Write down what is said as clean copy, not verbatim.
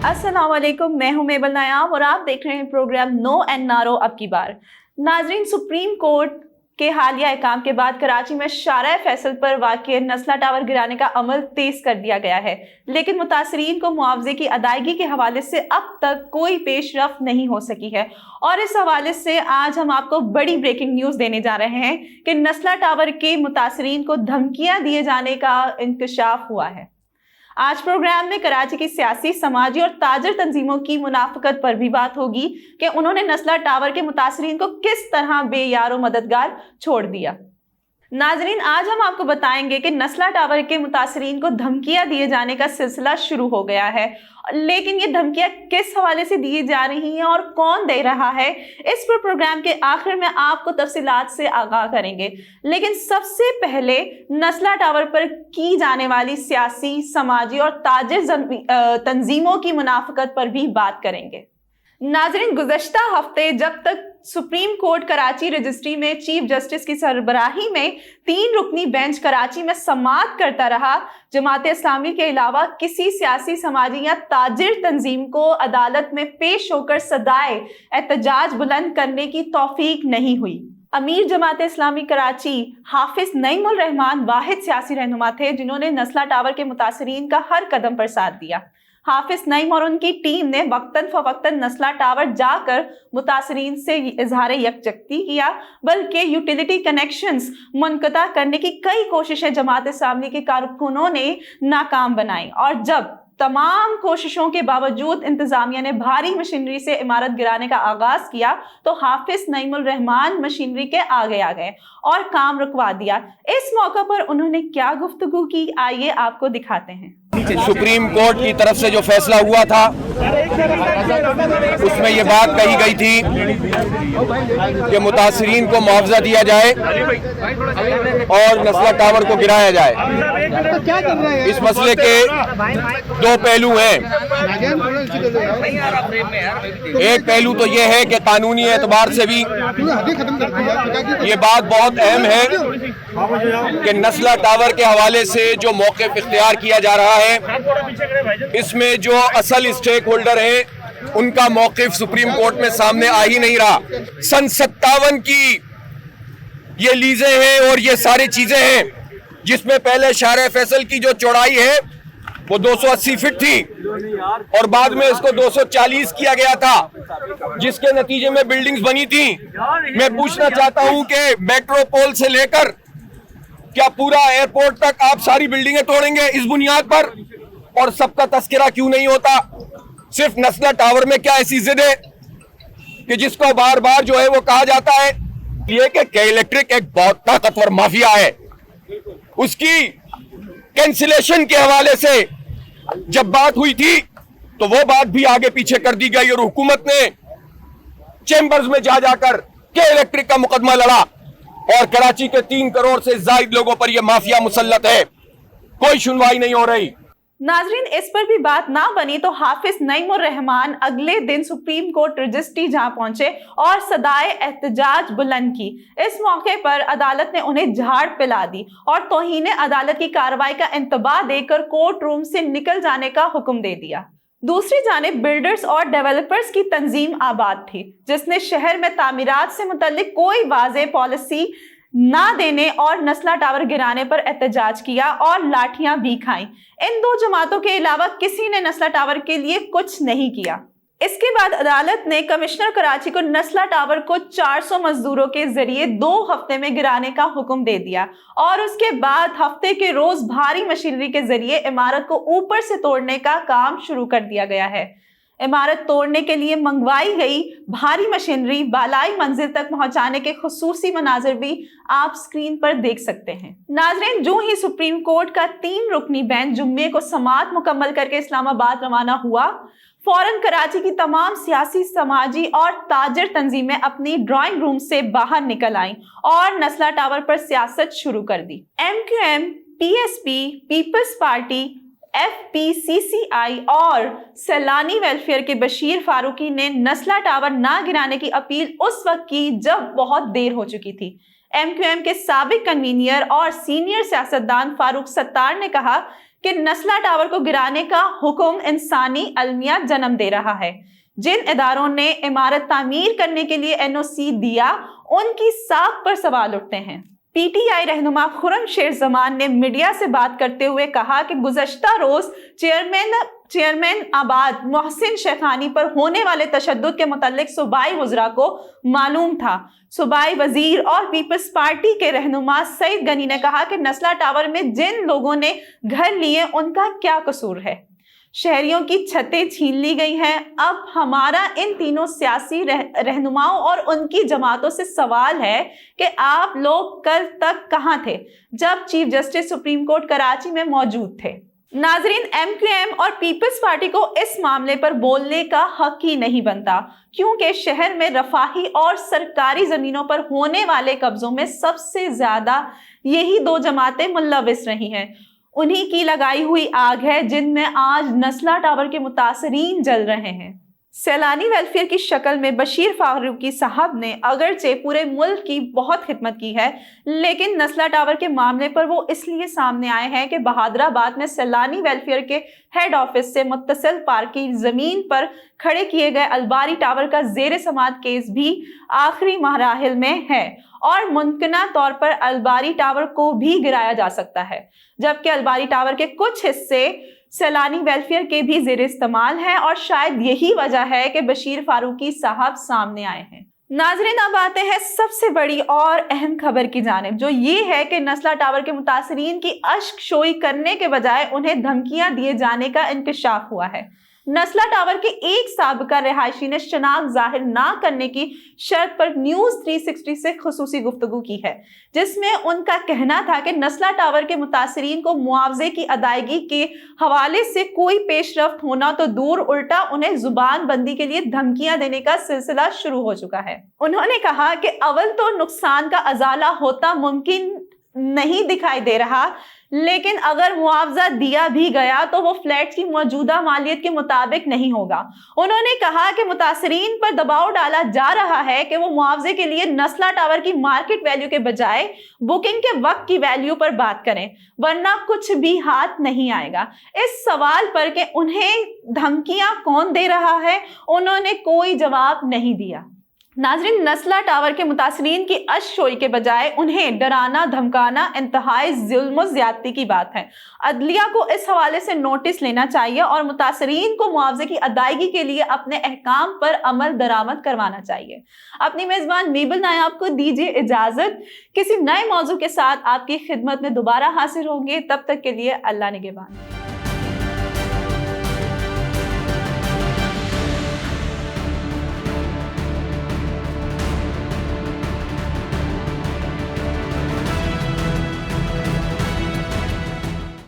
अस्सलाम वालेकुम, मैं हूं मेबल नायाब और आप देख रहे हैं प्रोग्राम नो एंड नारो अब की बार। नाजरीन, सुप्रीम कोर्ट के हालिया अहकाम के बाद कराची में शारा फैसल पर वाक़ नस्ला टावर गिराने का अमल तेज कर दिया गया है, लेकिन मुतासरीन को मुआवजे की अदायगी के हवाले से अब तक कोई पेशरफ्त नहीं हो सकी है। और इस हवाले से आज हम आपको बड़ी ब्रेकिंग न्यूज़ देने जा रहे हैं कि नस्ला टावर के मुतासरीन को धमकियां दिए जाने का इंकशाफ हुआ है। आज प्रोग्राम में कराची की सियासी, समाजी और ताजर तंजीमों की मुनाफकत पर भी बात होगी कि उन्होंने नस्ला टावर के मुतासरीन को किस तरह बेयारो मददगार छोड़ दिया। नाजरीन, आज हम आपको बताएंगे कि नस्ला टावर के मुतासरीन को धमकियां दिए जाने का सिलसिला शुरू हो गया है, लेकिन ये धमकियां किस हवाले से दी जा रही हैं और कौन दे रहा है, इस पर प्रोग्राम के आखिर में आपको तफसीलात से आगाह करेंगे। लेकिन सबसे पहले नस्ला टावर पर की जाने वाली सियासी, समाजी और ताजिर तंजीमों की मुनाफकत पर भी बात करेंगे। नाजरीन, गुज़श्ता हफ्ते जब तक सुप्रीम कोर्ट कराची रजिस्ट्री में चीफ जस्टिस की सरबराही में 3 रुकनी बेंच कराची में समाअत करता रहा, जमात इस्लामी के अलावा किसी सियासी, समाजी या ताजिर तंजीम को अदालत में पेश होकर सदाए एहतजाज बुलंद करने की तौफीक नहीं हुई। अमीर जमात इस्लामी कराची हाफिज नईमुल रहमान वाहिद सियासी रहनुमा थे जिन्होंने नस्ला टावर के मुतासरीन का हर कदम पर साथ दिया। हाफिज नईम और उनकी टीम ने वक्तन फवक्तन नस्ला टावर जाकर मुतासरीन से इजहार यकजहती किया, बल्कि यूटिलिटी कनेक्शंस मुनक़ता करने की कई कोशिशें जमात इस्लामी के कारकुनों ने नाकाम बनाई। और जब तमाम कोशिशों के बावजूद इंतजामिया ने भारी मशीनरी से इमारत गिराने का आगाज किया तो हाफिज नईमुल रहमान मशीनरी के आगे आ गए और काम रुकवा दिया। इस मौका पर उन्होंने क्या गुफ्तगू की, आइए आपको दिखाते हैं। सुप्रीम कोर्ट की तरफ से जो फैसला हुआ था उसमें ये बात कही गई थी कि मुतासरीन को मुआवजा दिया जाए और नस्ला टावर को गिराया जाए। इस मसले के 2 पहलू हैं। एक पहलू तो ये है कि कानूनी एतबार से भी ये बात बहुत अहम है कि नस्ला टावर के हवाले से जो मौक़िफ़ इख्तियार किया जा रहा है, इसमें जो असल स्टेक होल्डर हैं उनका मौक़िफ़ सुप्रीम कोर्ट में सामने आ ही नहीं रहा। सन 57 की ये लीजें हैं और ये सारी चीजें हैं, जिसमें पहले शारा फैसल की जो चौड़ाई है वो 280 फीट थी और बाद में इसको 240 किया गया था, जिसके नतीजे में बिल्डिंग्स बनी थी। मैं पूछना चाहता हूं कि मेट्रोपोल से लेकर क्या पूरा एयरपोर्ट तक आप सारी बिल्डिंगें तोड़ेंगे इस बुनियाद पर, और सबका तस्करा क्यों नहीं होता? सिर्फ नस्ला टावर में क्या ऐसी जिद है कि जिसको बार बार जो है वो कहा जाता है ये कि के इलेक्ट्रिक एक बहुत ताकतवर माफिया है। उसकी कैंसिलेशन के हवाले से जब बात हुई थी तो वो बात भी आगे पीछे कर दी गई और हुकूमत ने चैम्बर्स में जाकर के इलेक्ट्रिक का मुकदमा लड़ा और कराची के 3 करोड़ से ज्यादा लोगों पर यह माफिया मुसल्लत है। कोई सुनवाई नहीं हो रही। नाजरीन, इस पर भी बात ना बनी तो हाफिज नईमुर रहमान अगले दिन सुप्रीम कोर्ट रजिस्ट्री जहां पहुंचे और सदाए एहतजाज बुलंद की। इस मौके पर अदालत ने उन्हें झाड़ पिला दी और तौहीन अदालत की कार्रवाई का इंतबाह देकर कोर्ट रूम से निकल जाने का हुक्म दे दिया। दूसरी जानिब बिल्डर्स और डेवलपर्स की तंजीम आबाद थी, जिसने शहर में तामीरात से मुतल्लिक कोई वाज़ेह पॉलिसी ना देने और नस्ला टावर गिराने पर एहतजाज किया और लाठियां भी खाईं। इन 2 जमातों के अलावा किसी ने नस्ला टावर के लिए कुछ नहीं किया। इसके बाद अदालत ने कमिश्नर कराची को नस्ला टावर को 400 मजदूरों के जरिए 2 हफ्ते में गिराने का हुक्म दे दिया और उसके बाद हफ्ते के रोज भारी मशीनरी के जरिए इमारत को ऊपर से तोड़ने का काम शुरू कर दिया गया है। इमारत तोड़ने के लिए मंगवाई गई भारी मशीनरी बालाई मंजिल तक पहुंचाने के खुसूसी मनाजिर भी आप स्क्रीन पर देख सकते हैं। नाजरीन, जो ही सुप्रीम कोर्ट का 3 रुकनी बेंच जुम्मे को समाअत मुकम्मल करके इस्लामाबाद रवाना हुआ, फौरन कराची की तमाम सियासी, समाजी और ताजर तंजीमें अपनी ड्राइंग रूम से बाहर निकल आईं और नस्ला टावर पर सियासत शुरू कर दी। MQM, PSP, Peoples Party, FPCCI और सैलानी वेलफेयर के बशीर फारूकी ने नस्ला टावर ना गिराने की अपील उस वक्त की जब बहुत देर हो चुकी थी। MQM के साबिक कन्वीनियर और सीनियर सियासतदान फारूक सत्तार ने कहा کہ نسلا ٹاور کو گرانے کا حکم انسانی المیہ جنم دے رہا ہے۔ جن اداروں نے عمارت تعمیر کرنے کے لیے NOC دیا، ان کی ساکھ پر سوال اٹھتے ہیں۔ PTI رہنما خرم شیر زمان نے میڈیا سے بات کرتے ہوئے کہا کہ گزشتہ روز چیئرمین آباد محسن شیخانی پر ہونے والے تشدد کے متعلق صوبائی وزراء کو معلوم تھا۔ صوبائی وزیر اور پیپلز پارٹی کے رہنما سعید غنی نے کہا کہ نسلا ٹاور میں جن لوگوں نے گھر لیے ان کا کیا قصور ہے؟ شہریوں کی چھتیں چھین لی گئی ہیں۔ اب ہمارا ان تینوں سیاسی رہنماؤں اور ان کی جماعتوں سے سوال ہے کہ آپ لوگ کل تک کہاں تھے جب chief justice supreme court Karachi میں موجود تھے؟ ناظرین، MQM اور پیپلز پارٹی کو اس معاملے پر بولنے کا حق ہی نہیں بنتا، کیونکہ شہر میں رفاہی اور سرکاری زمینوں پر ہونے والے قبضوں میں سب سے زیادہ یہی دو جماعتیں ملوث رہی ہیں۔ انہی کی لگائی ہوئی آگ ہے جن میں آج نسلا ٹاور کے متاثرین جل رہے ہیں۔ سیلانی ویلفیئر کی شکل میں بشیر فاروقی صاحب نے اگرچہ پورے ملک کی بہت خدمت کی ہے، لیکن نسلا ٹاور کے معاملے پر وہ اس لیے سامنے آئے ہیں کہ بہادرآباد میں سیلانی ویلفیئر کے ہیڈ آفس سے متصل پارک کی زمین پر کھڑے کیے گئے الباری ٹاور کا زیر سماعت کیس بھی آخری مراحل میں ہے اور ممکنہ طور پر الباری ٹاور کو بھی گرایا جا سکتا ہے، جبکہ الباری ٹاور کے کچھ حصے سیلانی ویلفیئر کے بھی زیر استعمال ہیں اور شاید یہی وجہ ہے کہ بشیر فاروقی صاحب سامنے آئے ہیں۔ ناظرین، اب آتے ہیں سب سے بڑی اور اہم خبر کی جانب، جو یہ ہے کہ نسلا ٹاور کے متاثرین کی اشک شوئی کرنے کے بجائے انہیں دھمکیاں دیے جانے کا انکشاف ہوا ہے۔ نسلا ٹاور کے ایک سابقہ رہائشی نے شناخت ظاہر نہ کرنے کی شرط پر نیوز 360 سے خصوصی گفتگو کی ہے، جس میں ان کا کہنا تھا کہ نسلا ٹاور کے متاثرین کو معاوضے کی ادائیگی کے حوالے سے کوئی پیش رفت ہونا تو دور، الٹا انہیں زبان بندی کے لیے دھمکیاں دینے کا سلسلہ شروع ہو چکا ہے۔ انہوں نے کہا کہ اول تو نقصان کا ازالہ ہوتا ممکن نہیں دکھائی دے رہا، لیکن اگر معاوضہ دیا بھی گیا تو وہ فلیٹس کی موجودہ مالیت کے مطابق نہیں ہوگا۔ انہوں نے کہا کہ متاثرین پر دباؤ ڈالا جا رہا ہے کہ وہ معاوضے کے لیے نسلا ٹاور کی مارکیٹ ویلیو کے بجائے بکنگ کے وقت کی ویلیو پر بات کریں، ورنہ کچھ بھی ہاتھ نہیں آئے گا۔ اس سوال پر کہ انہیں دھمکیاں کون دے رہا ہے، انہوں نے کوئی جواب نہیں دیا۔ ناظرین، نسلا ٹاور کے متاثرین کی اشک شوئی کے بجائے انہیں ڈرانا دھمکانا انتہائی ظلم و زیادتی کی بات ہے۔ عدلیہ کو اس حوالے سے نوٹس لینا چاہیے اور متاثرین کو معاوضے کی ادائیگی کے لیے اپنے احکام پر عمل درآمد کروانا چاہیے۔ اپنی میزبان میبل نایاب کو دیجیے اجازت، کسی نئے موضوع کے ساتھ آپ کی خدمت میں دوبارہ حاضر ہوں گے، تب تک کے لیے اللہ نگہبان۔